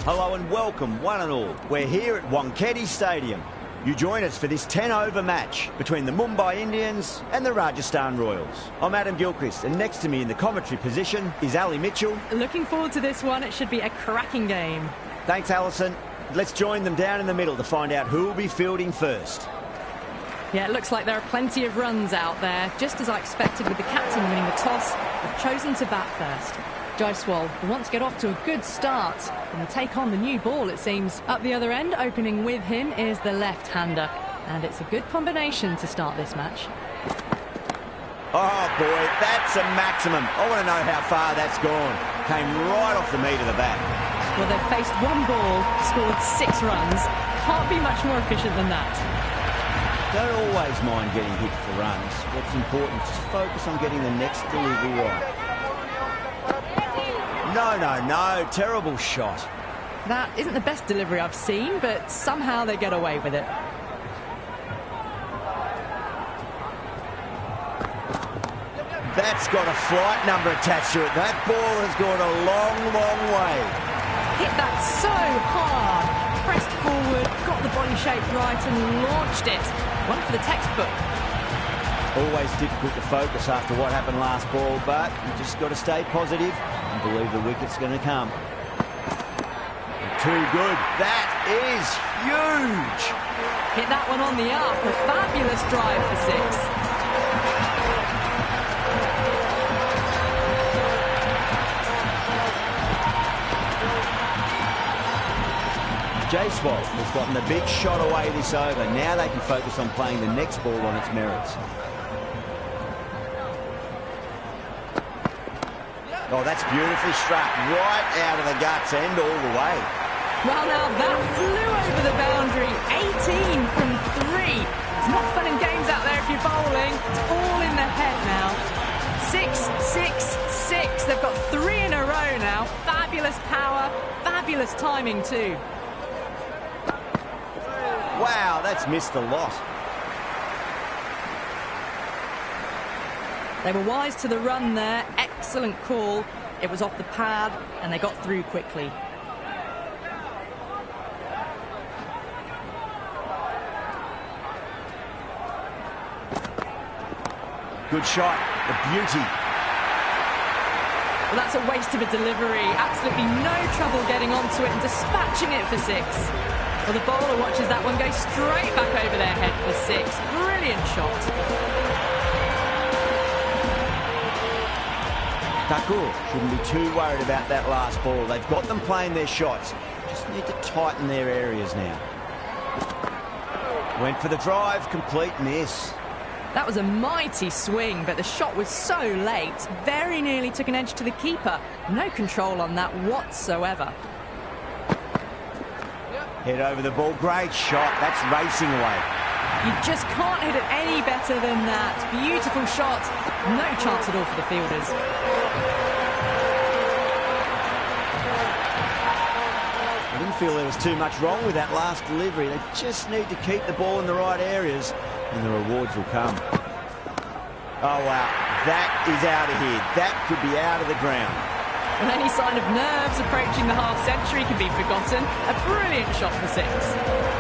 Hello and welcome, one and all. We're here at Wankhede Stadium. You join us for this 10-over match between the Mumbai Indians and the Rajasthan Royals. I'm Adam Gilchrist, and next to me in the commentary position is Ali Mitchell. Looking forward to this one. It should be a cracking game. Thanks, Alison. Let's join them down in the middle to find out who will be fielding first. Yeah, it looks like there are plenty of runs out there. Just as I expected with the captain winning the toss, they've chosen to bat first. Jaiswal wants to get off to a good start and take on the new ball, it seems. Up the other end, opening with him, is the left-hander. And it's a good combination to start this match. Oh, boy, that's a maximum. I want to know how far that's gone. Came right off the meat of the bat. Well, they've faced one ball, scored 6 runs. Can't be much more efficient than that. Don't always mind getting hit for runs. What's important is just focus on getting the next delivery right. No, terrible shot. That isn't the best delivery I've seen, but somehow they get away with it. That's got a flight number attached to it. That ball has gone a long, long way. Hit that so hard. Pressed forward, got the body shape right and launched it. One for the textbook. Always difficult to focus after what happened last ball, but you just got to stay positive and believe the wicket's going to come. Too good. That is huge. Hit that one on the up. A fabulous drive for 6. Jaiswal has gotten the big shot away this over. Now they can focus on playing the next ball on its merits. Oh, that's beautifully struck. Right out of the guts end all the way. Well, now that flew over the boundary. 18 from 3. It's not fun and games out there if you're bowling. It's all in the head now. 6, 6, 6. They've got 3 in a row now. Fabulous power. Fabulous timing too. Wow, that's missed a lot. They were wise to the run there. Excellent call. It was off the pad and they got through quickly. Good shot. The beauty. Well, that's a waste of a delivery. Absolutely no trouble getting onto it and dispatching it for 6. Well, the bowler watches that one go straight back over their head for 6. Brilliant shot. Thakur shouldn't be too worried about that last ball. They've got them playing their shots. Just need to tighten their areas now. Went for the drive, complete miss. That was a mighty swing, but the shot was so late. Very nearly took an edge to the keeper. No control on that whatsoever. Head over the ball, great shot. That's racing away. You just can't hit it any better than that. Beautiful shot. No chance at all for the fielders. I didn't feel there was too much wrong with that last delivery. They just need to keep the ball in the right areas and the rewards will come. Oh, wow. That is out of here. That could be out of the ground. And any sign of nerves approaching the half-century can be forgotten. A brilliant shot for 6.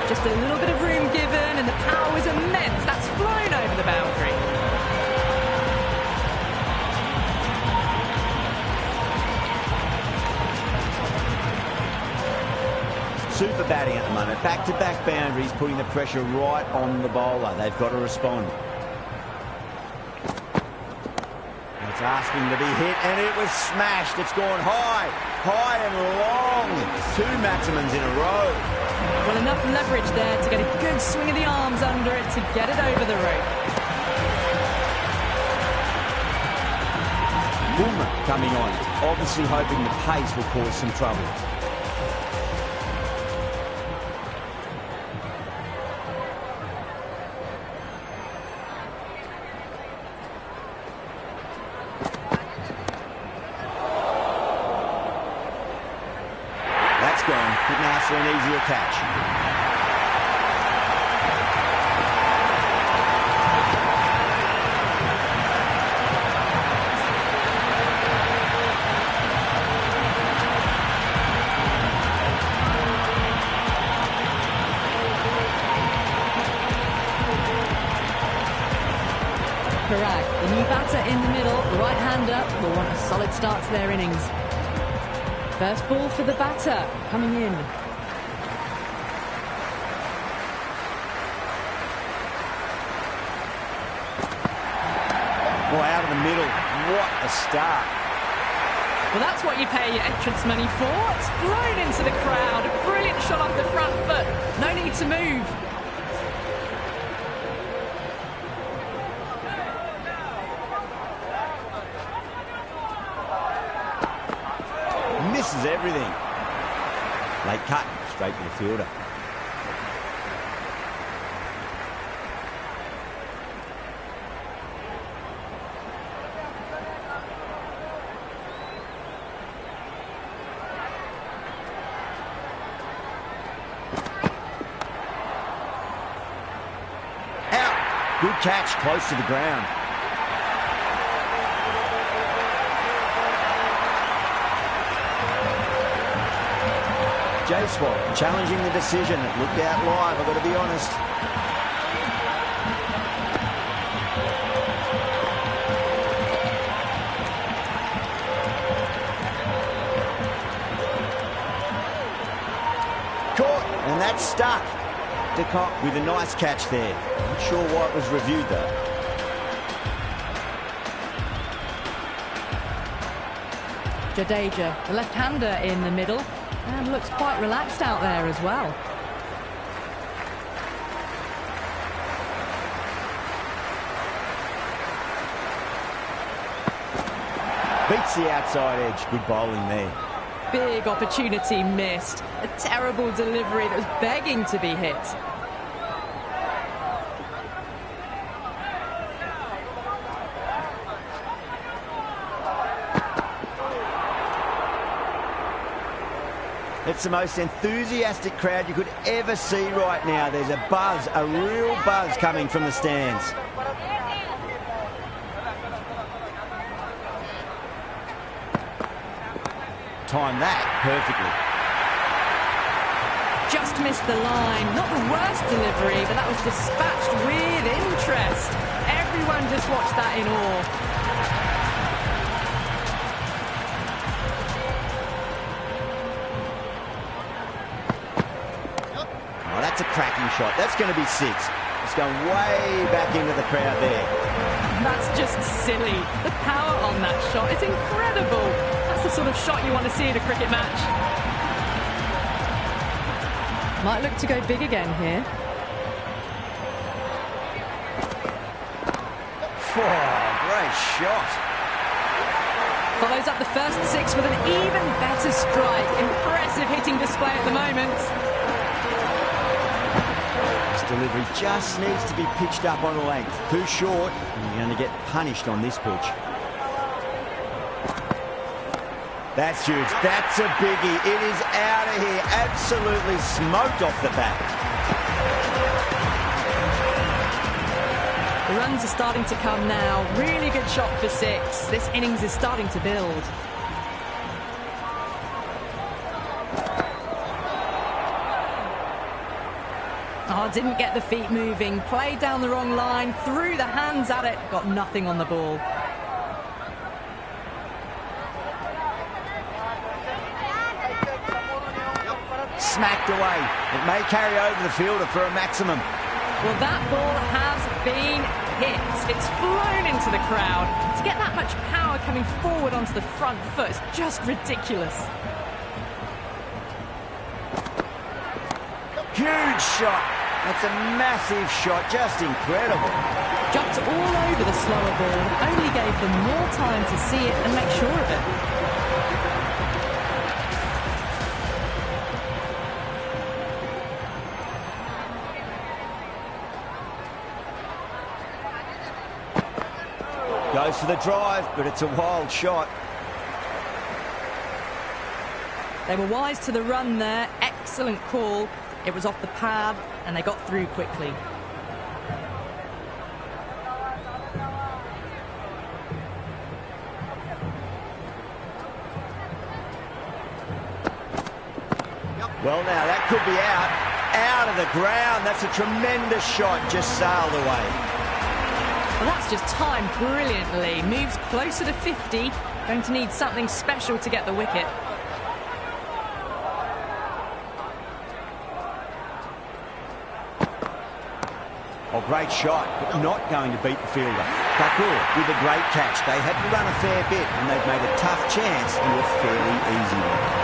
Just a little bit of room given and the power was immense. That's flown over the boundary. Super batting at the moment. Back-to-back boundaries, putting the pressure right on the bowler. They've got to respond. It's asking to be hit, and it was smashed. It's gone high, high and long. 2 maximums in a row. Well, enough leverage there to get a good swing of the arms under it to get it over the rope. Boomer coming on, obviously hoping the pace will cause some trouble. Couldn't ask for an easier catch. Parag, the new batter in the middle, the right-hander, will want a solid start to their innings. First ball for the batter, coming in. Oh, out of the middle. What a start. Well, that's what you pay your entrance money for. It's flown into the crowd. A brilliant shot off the front foot. No need to move. Misses everything. Late cut, straight to the fielder. Out. Good catch, close to the ground. Jaiswal challenging the decision. It looked out live, I've got to be honest. Caught, and that's stuck. De Kock with a nice catch there. Not sure why it was reviewed though. Jadeja, the left-hander in the middle, and looks quite relaxed out there as well. Beats the outside edge. Good bowling there. Big opportunity missed. A terrible delivery that was begging to be hit. It's the most enthusiastic crowd you could ever see right now. There's a buzz, a real buzz coming from the stands. Timed that perfectly. Just missed the line. Not the worst delivery, but that was dispatched with interest. Everyone just watched that in awe. That's a cracking shot. That's going to be six. It's going way back into the crowd there. That's just silly. The power on that shot is incredible. That's the sort of shot you want to see in a cricket match. Might look to go big again here. Oh, great shot. Follows up the first six with an even better strike. Impressive hitting display at the moment. Delivery just needs to be pitched up on a length. Too short, and you're going to get punished on this pitch. That's huge. That's a biggie. It is out of here. Absolutely smoked off the bat. The runs are starting to come now. Really good shot for six. This innings is starting to build. Oh, didn't get the feet moving. Played down the wrong line. Threw the hands at it. Got nothing on the ball. Smacked away. It may carry over the fielder for a maximum. Well, that ball has been hit. It's flown into the crowd. To get that much power coming forward onto the front foot is just ridiculous. Huge shot. That's a massive shot. Just incredible. Jumped all over the slower ball. Only gave them more time to see it and make sure of it. Goes for the drive, but it's a wild shot. They were wise to the run there. Excellent call. It was off the pad, and they got through quickly. Well, now, that could be out of the ground. That's a tremendous shot, just sailed away. Well, that's just timed brilliantly. Moves closer to 50. Going to need something special to get the wicket. Oh, great shot, but not going to beat the fielder. Thakur with a great catch. They had to run a fair bit, and they've made a tough chance into a fairly easy one.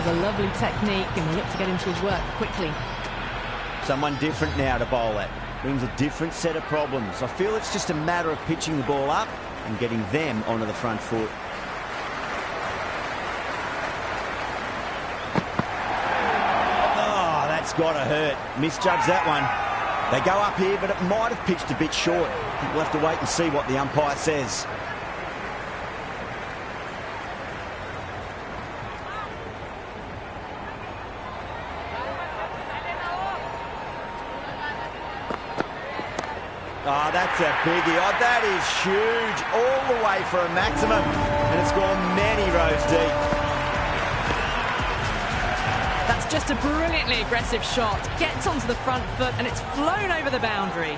Lovely technique and will look to get into his work quickly. Someone different now to bowl at. Brings a different set of problems. I feel it's just a matter of pitching the ball up and getting them onto the front foot. Oh, that's got to hurt. Misjudged that one. They go up here, but it might have pitched a bit short. I think we'll have to wait and see what the umpire says. Oh, that's a biggie. Oh, that is huge. All the way for a maximum. And it's gone many rows deep. That's just a brilliantly aggressive shot. Gets onto the front foot and it's flown over the boundary.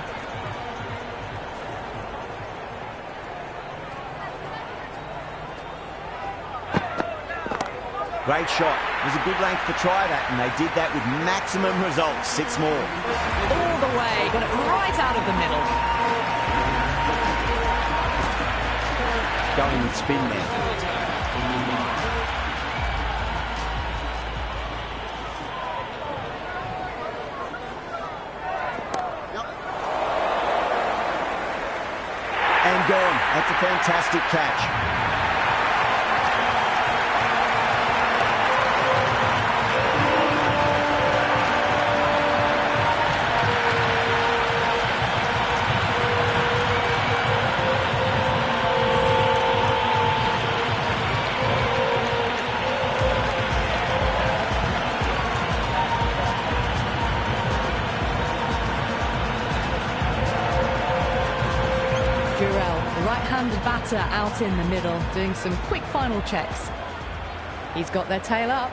Great shot. It was a good length to try that, and they did that with maximum results. 6 more. All the way. Got it right out of the middle. Going with spin there. And gone. That's a fantastic catch. Batter out in the middle, doing some quick final checks. He's got their tail up.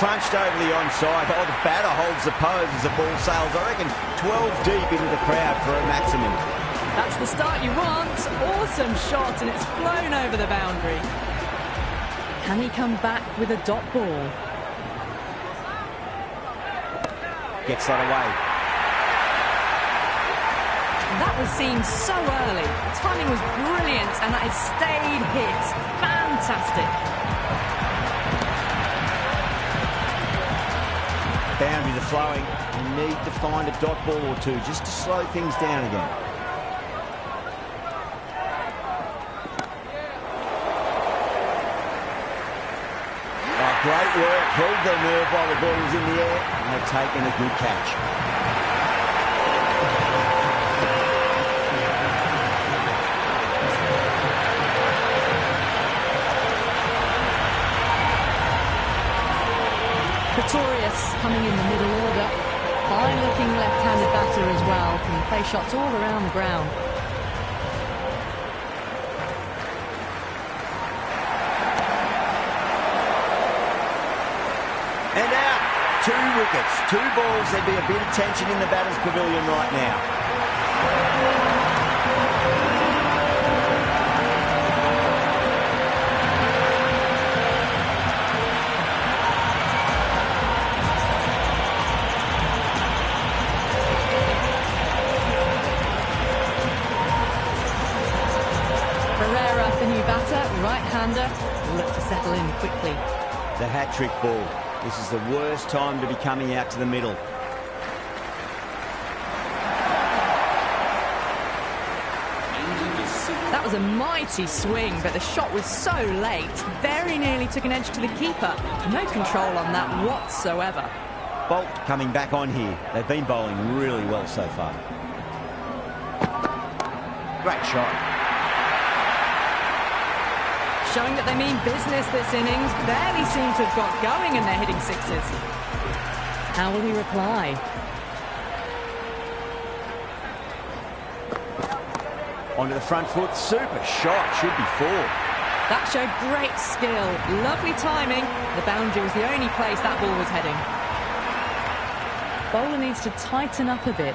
Crunched over the onside. Oh, the batter holds the pose as the ball sails, I reckon, 12 deep into the crowd for a maximum. That's the start you want. Awesome shot, and it's flown over the boundary. Can he come back with a dot ball? Gets that away. That was seen so early. The timing was brilliant and that has stayed hit. Fantastic. Boundaries are flowing. You need to find a dot ball or two just to slow things down again. Oh, great work. Held their nerve while the ball was in the air, and they've taken a good catch. Pretorius coming in the middle order. Fine-looking left-handed batter as well. Can play shots all around the ground. And out. 2 wickets. 2 balls. There'd be a bit of tension in the batter's pavilion right now. Right-hander will look to settle in quickly. The hat-trick ball. This is the worst time to be coming out to the middle. That was a mighty swing, but the shot was so late. Very nearly took an edge to the keeper. No control on that whatsoever. Bolt coming back on here. They've been bowling really well so far. Great shot. showing that they mean business this innings. Barely seem to have got going and they're hitting sixes. How will he reply? Onto the front foot. Super shot. Should be 4. That showed great skill. Lovely timing. The boundary was the only place that ball was heading. Bowler needs to tighten up a bit.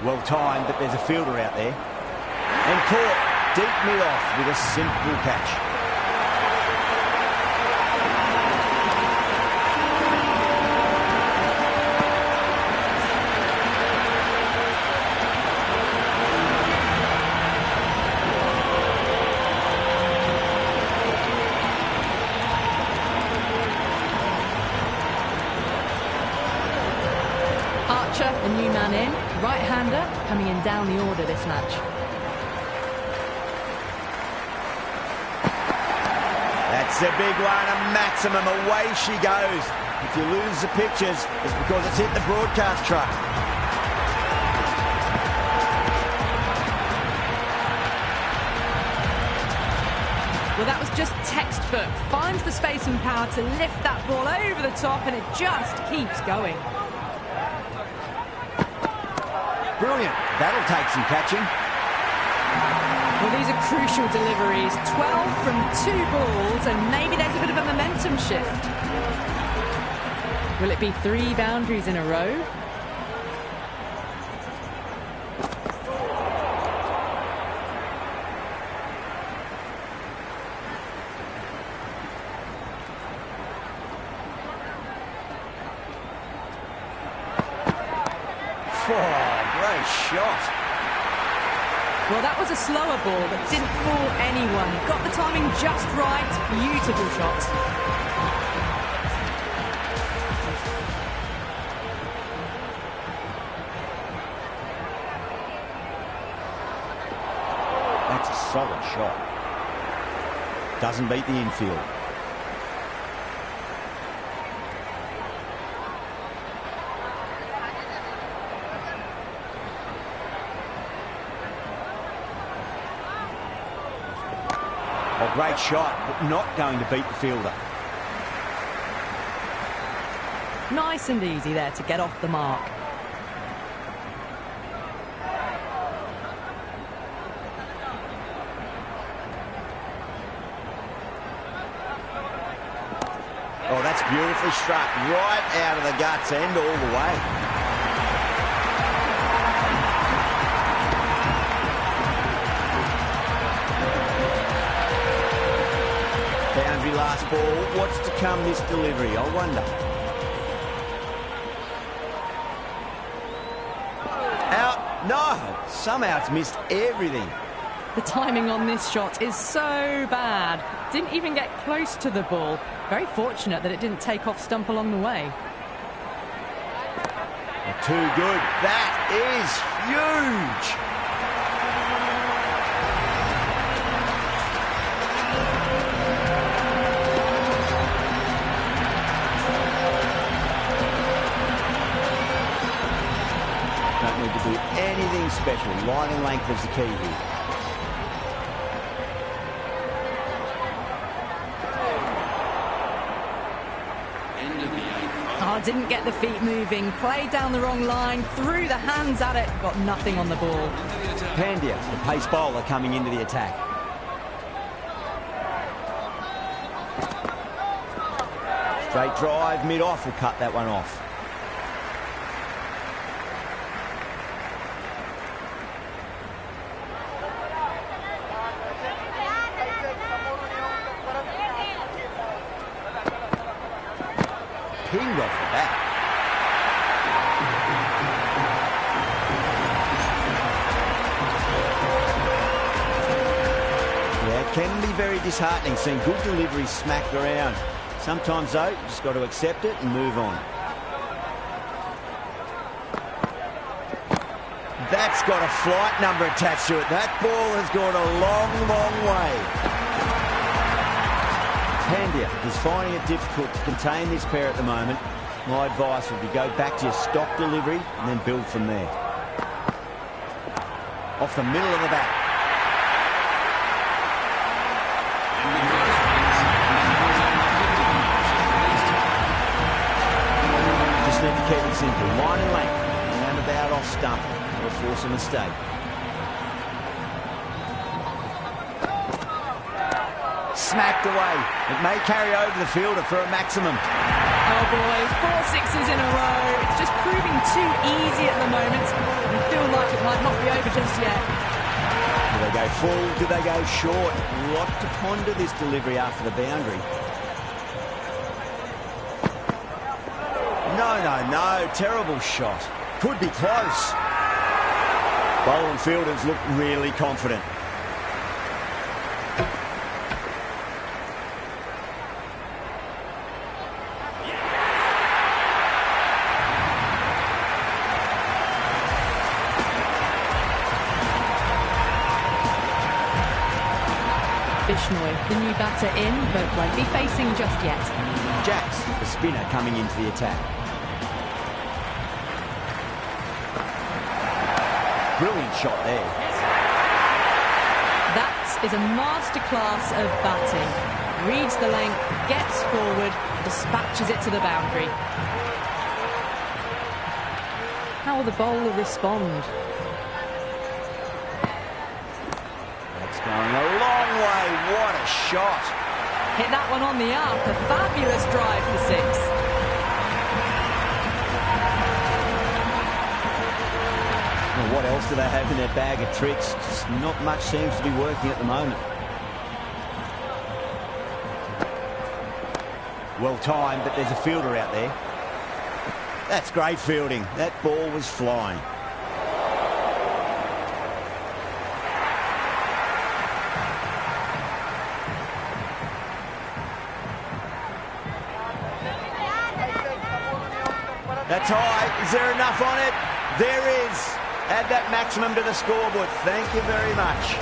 Well timed, but there's a fielder out there. And caught deep mid-off with a simple catch. A new man in, right-hander, coming in down the order this match. That's a big one, a maximum. Away she goes. If you lose the pictures, it's because it's hit the broadcast truck. Well, that was just textbook. Finds the space and power to lift that ball over the top, and it just keeps going. Brilliant. That'll take some catching. Well, these are crucial deliveries. 12 from 2 balls, and maybe there's a bit of a momentum shift. Will it be 3 boundaries in a row? Great shot. Well, that was a slower ball that didn't fool anyone. Got the timing just right. Beautiful shot. That's a solid shot. Doesn't beat the infield. Oh, great shot, but not going to beat the fielder. Nice and easy there to get off the mark. Oh, that's beautifully struck right out of the guts end all the way. Boundary last ball. What's to come this delivery? I wonder. Out. No. Somehow it's missed everything. The timing on this shot is so bad. Didn't even get close to the ball. Very fortunate that it didn't take off stump along the way. Too good. That is huge. Don't need to do anything special. Line and length is the key here. Oh, didn't get the feet moving. Played down the wrong line. Threw the hands at it. Got nothing on the ball. Pandya, the pace bowler, coming into the attack. Straight drive, mid-off will cut that one off. Pinged off the bat. Yeah, it can be very disheartening seeing good deliveries smacked around. Sometimes, though, you just got to accept it and move on. That's got a flight number attached to it. That ball has gone a long, long way. Pandya is finding it difficult to contain this pair at the moment. My advice would be go back to your stock delivery and then build from there. Off the middle of the bat. simple. Line and length. Round about off stump. Will force a mistake. Smacked away. It may carry over the fielder for a maximum. Oh boy, 4 sixes in a row. It's just proving too easy at the moment. I feel like it might not be over just yet. Do they go full? Do they go short? Lot to ponder this delivery after the boundary. No. Terrible shot. Could be close. Bowler and fielders look really confident. Bishnoi, the new batter in, but won't be facing just yet. Jacks, the spinner, coming into the attack. Brilliant shot there. That is a masterclass of batting. Reads the length, gets forward, dispatches it to the boundary. How will the bowler respond? Going a long way. What a shot. Hit that one on the up. A fabulous drive for 6. Well, what else do they have in their bag of tricks? Just not much seems to be working at the moment. Well timed, but there's a fielder out there. That's great fielding. That ball was flying. That's high. Is there enough on it? There is. Add that maximum to the scoreboard. Thank you very much.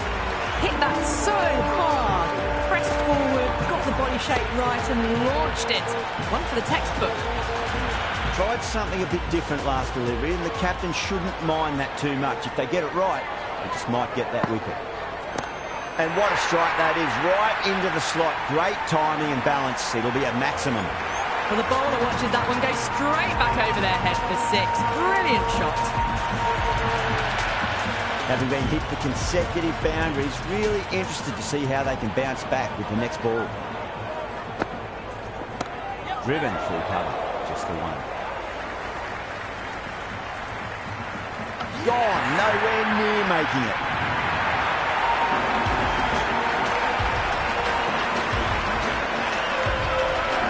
Hit that so hard. Pressed forward, got the body shape right and launched it. One for the textbook. Tried something a bit different last delivery, and the captain shouldn't mind that too much. If they get it right, they just might get that wicket. And what a strike that is. Right into the slot. Great timing and balance. It'll be a maximum. Well, the bowler watches that one go straight back over their head for 6. Brilliant shot. Having been hit for consecutive boundaries, really interested to see how they can bounce back with the next ball. Driven full cover, just the one. Gone, nowhere near making it.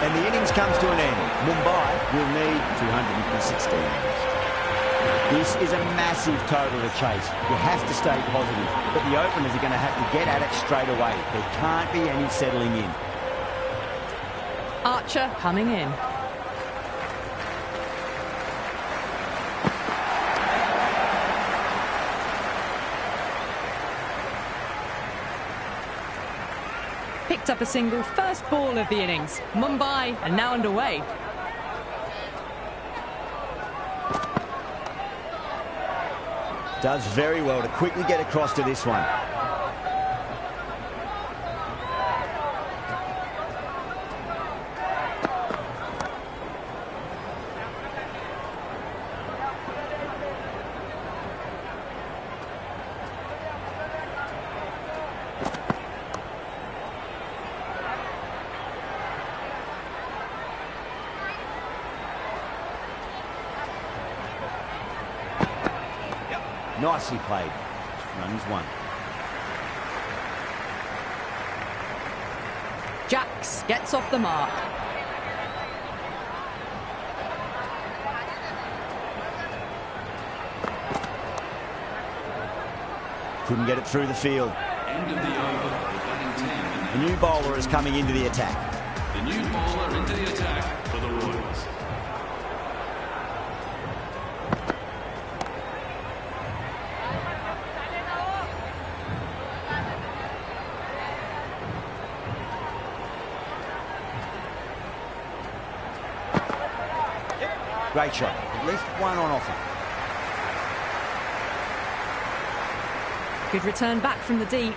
And the innings comes to an end. Mumbai will need 216. This is a massive total to chase. You have to stay positive, but the openers are going to have to get at it straight away. There can't be any settling in. Archer coming in. Picked up a single, first ball of the innings. Mumbai are now underway. Does very well to quickly get across to this one. Nicely played. Runs one. Jacks gets off the mark. Couldn't get it through the field. End of the over. Batting 10. The new bowler is coming into the attack. The new bowler into the attack for the Royals. Great shot. At least one on offer. Good return back from the deep.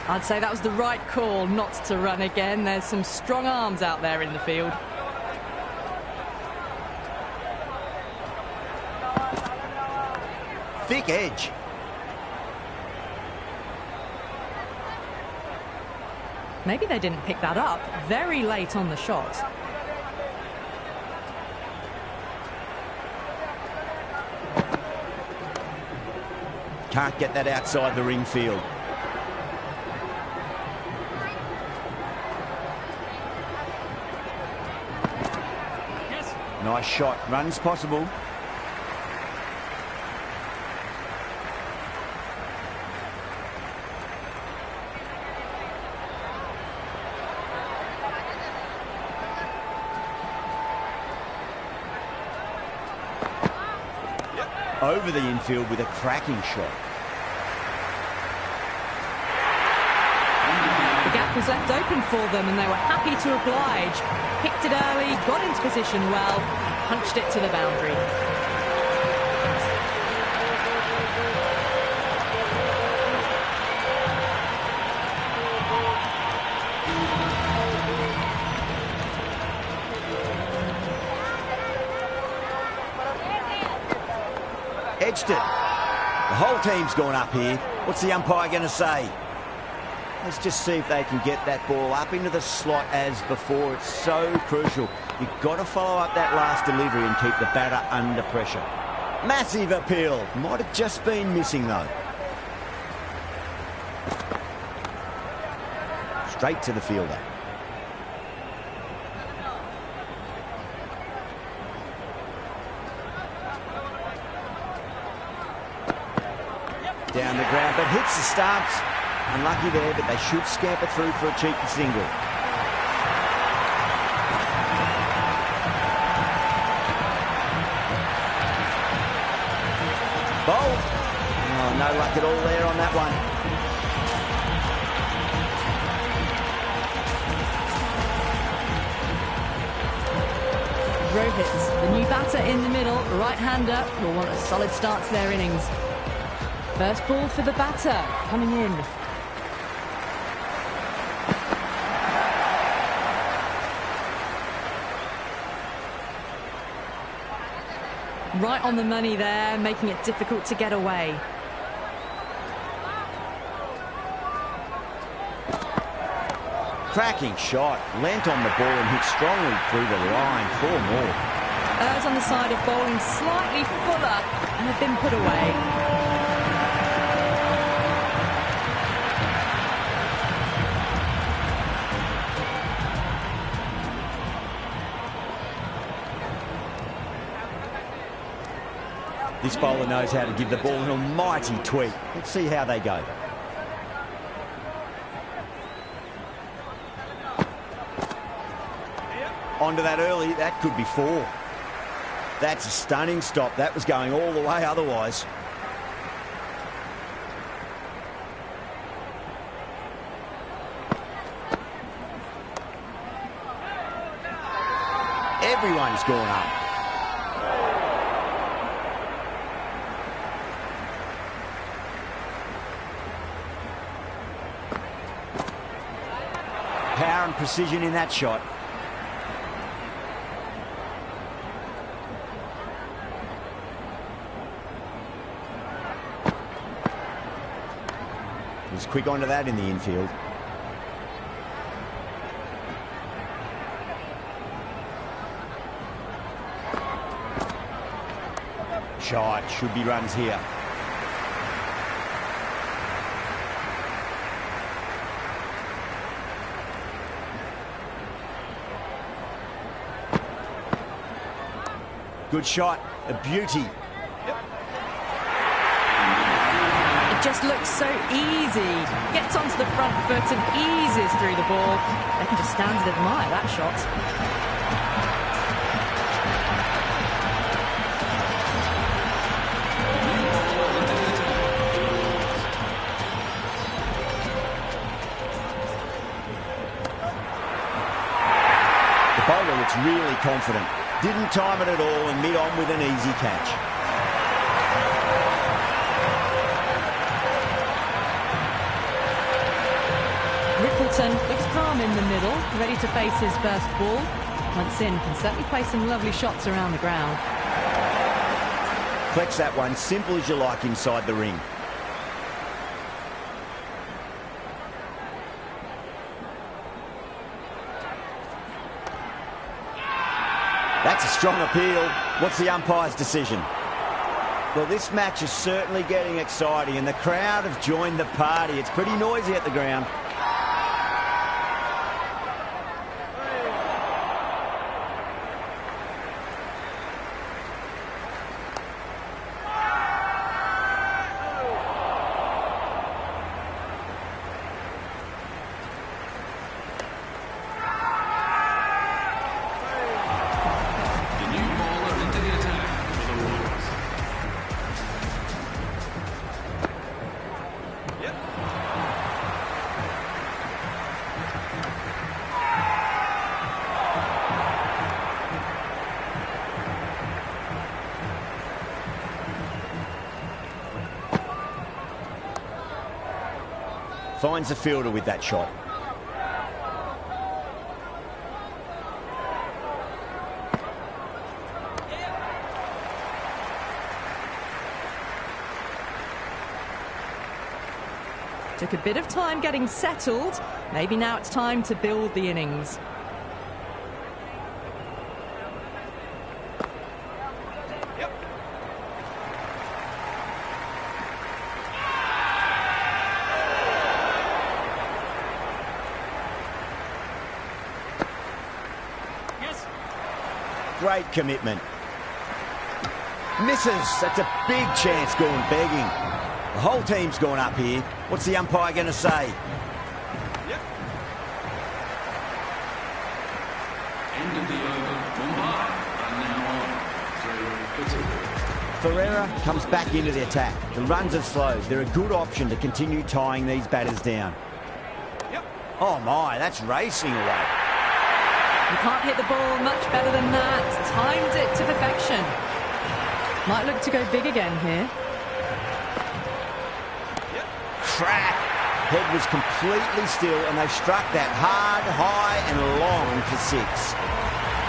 I'd say that was the right call not to run again. There's some strong arms out there in the field. thick edge. Maybe they didn't pick that up very late on the shot. Can't get that outside the ring field. Nice shot. Runs possible. Over the infield with a cracking shot. The gap was left open for them and they were happy to oblige. Picked it early, got into position well, punched it to the boundary. Edged it. The whole team's gone up here. What's the umpire going to say? Let's just see if they can get that ball up into the slot as before. It's so crucial. You've got to follow up that last delivery and keep the batter under pressure. Massive appeal. Might have just been missing though. Straight to the fielder. Down the ground, but hits the stumps. Unlucky there, but they should scamper through for a cheeky single. Bowled. Oh, no luck at all there on that one. Rohit, the new batter in the middle, right-hander, will want a solid start to their innings. First ball for the batter, coming in. Right on the money there, making it difficult to get away. Cracking shot, leant on the ball and hit strongly through the line. 4 more. Errs on the side of bowling slightly fuller and have been put away. This bowler knows how to give the ball an almighty tweak. Let's see how they go. Onto that early, that could be 4. That's a stunning stop. That was going all the way otherwise. Everyone's gone up. Power and precision in that shot. Was quick onto that in the infield. Shot, should be runs here. Good shot, a beauty. It just looks so easy. Gets onto the front foot and eases through the ball. They can just stand and admire that shot. The bowler looks really confident. Didn't time it at all and mid on with an easy catch. Rippleton looks calm in the middle, ready to face his first ball. Once in, can certainly play some lovely shots around the ground. Deflects that one, simple as you like, inside the ring. That's a strong appeal. What's the umpire's decision? Well, this match is certainly getting exciting, and the crowd have joined the party. It's pretty noisy at the ground. Finds the fielder with that shot. Took a bit of time getting settled. Maybe now it's time to build the innings. Great commitment. Misses. That's a big chance going begging. The whole team's gone up here. What's the umpire going to say? End of the over. Mumbai are now on 3-2. Ferreira comes back into the attack. The runs have slowed. They're a good option to continue tying these batters down. Oh my, that's racing away. You can't hit the ball much better than that. Timed it to perfection. Might look to go big again here. Crack. Head was completely still, and they struck that hard, high and long for 6.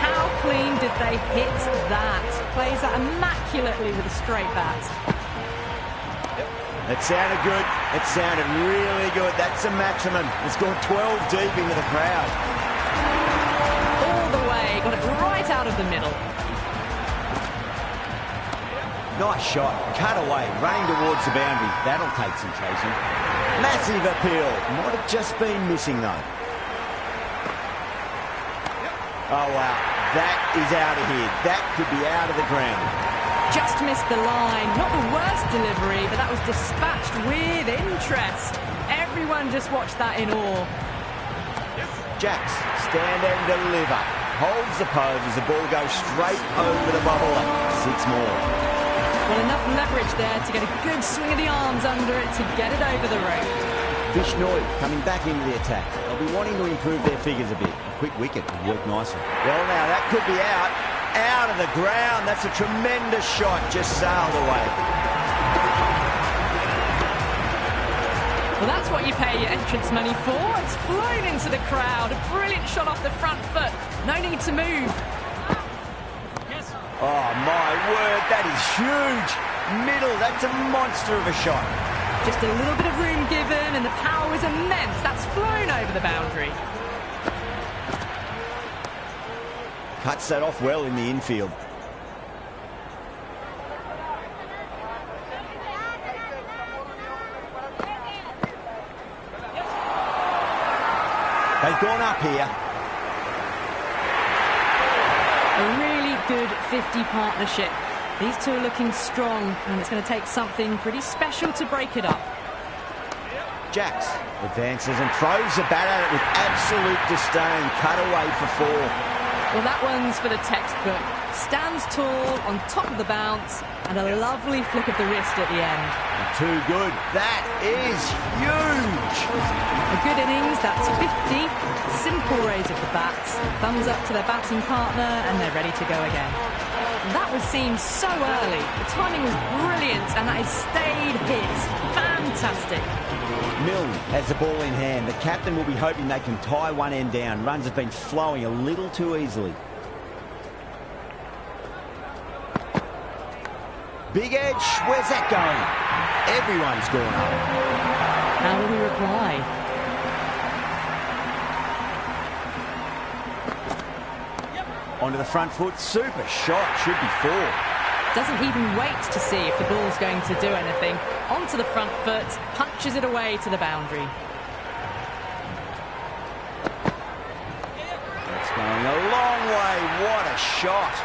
How clean did they hit that? Plays that immaculately with a straight bat. It sounded good. It sounded really good. That's a maximum. It's gone 12 deep into the crowd. All the way. Got it right out of the middle. Nice shot. Cut away. Running towards the boundary. That'll take some chasing. Massive appeal. Might have just been missing, though. Oh, wow. That is out of here. That could be out of the ground. Just missed the line. Not the worst delivery, but that was dispatched with interest. Everyone just watched that in awe. Jacks, stand and deliver. Holds the pose as the ball goes straight over the bubble. 6 more. Well, enough leverage there to get a good swing of the arms under it to get it over the rope. Bishnoi coming back into the attack. They'll be wanting to improve their figures a bit. A quick wicket would work nicely. Well, now that could be out. Out of the ground. That's a tremendous shot. Just sailed away. Well, that's what you pay your entrance money for. It's flown into the crowd. A brilliant shot off the front foot. No need to move. Oh, my word. That is huge. Middle. That's a monster of a shot. Just a little bit of room given, and the power was immense. That's flown over the boundary. Cuts that off well in the infield. They've gone up here. A really good 50 partnership. These two are looking strong, and it's going to take something pretty special to break it up. Jacks advances and throws the bat at it with absolute disdain. Cut away for 4. Well, that one's for the textbook. Stands tall on top of the bounce, and a lovely flick of the wrist at the end. Too good. That is huge. A good innings, that's 50. Simple raise of the bats. Thumbs up to their batting partner, and they're ready to go again. That was seen so early. The timing was brilliant, and that is stayed hits. Fantastic. Milne has the ball in hand. The captain will be hoping they can tie one end down. Runs have been flowing a little too easily. Big edge. Where's that going? Everyone's gone up. How will he reply? Onto the front foot. Super shot. Should be 4. Doesn't even wait to see if the ball's going to do anything. Onto the front foot, punches it away to the boundary. That's going a long way. What a shot.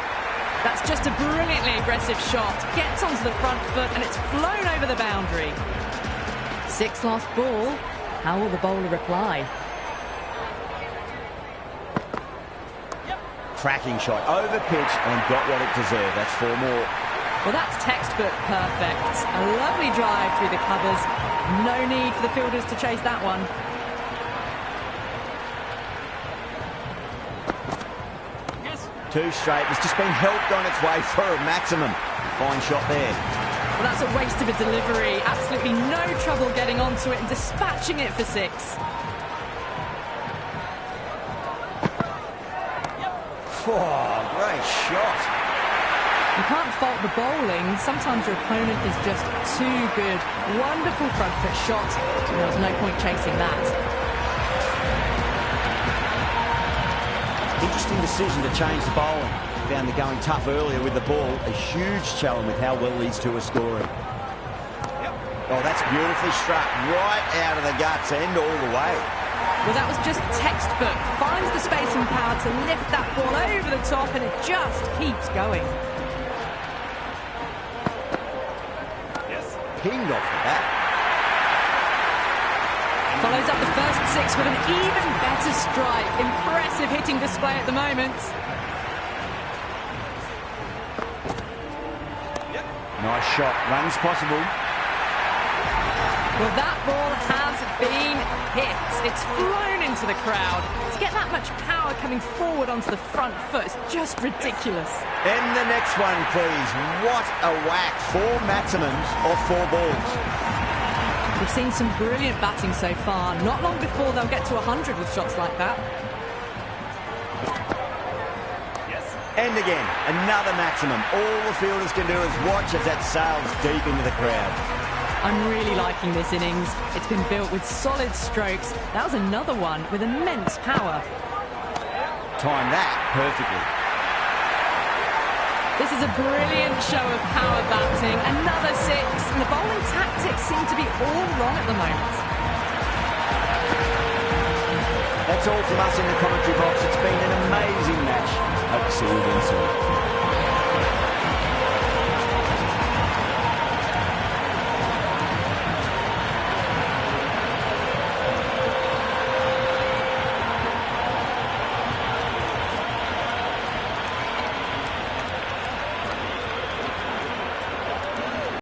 That's just a brilliantly aggressive shot. Gets onto the front foot and it's flown over the boundary. 6 last ball. How will the bowler reply? Cracking shot. Over pitch and got what it deserved. That's 4 more. Well, that's textbook perfect. A lovely drive through the covers. No need for the fielders to chase that one. Too straight. It's just been helped on its way for a maximum. Fine shot there. Well, that's a waste of a delivery. Absolutely no trouble getting onto it and dispatching it for 6. Oh, great shot. You can't fault the bowling. Sometimes your opponent is just too good. Wonderful front foot shot. There was no point chasing that. Interesting decision to change the bowling. Found the going tough earlier with the ball. A huge challenge with how well these two are scoring. Oh, that's beautifully struck. Right out of the guts and all the way. Well, that was just textbook. Finds the space and power to lift that ball over the top and it just keeps going. Pinged off the bat. Follows up the first 6 with an even better strike. Impressive hitting display at the moment. Nice shot. Runs possible. Well, that ball has been hit. It's flown into the crowd. To get that much power coming forward onto the front foot is just ridiculous. And the next one, please. What a whack. 4 maximums off 4 balls. We've seen some brilliant batting so far. Not long before they'll get to 100 with shots like that. And again, another maximum. All the fielders can do is watch as that sails deep into the crowd. I'm really liking this innings. It's been built with solid strokes. That was another one with immense power. Timed that perfectly. This is a brilliant show of power batting. Another 6, and the bowling tactics seem to be all wrong at the moment. That's all from us in the commentary box. It's been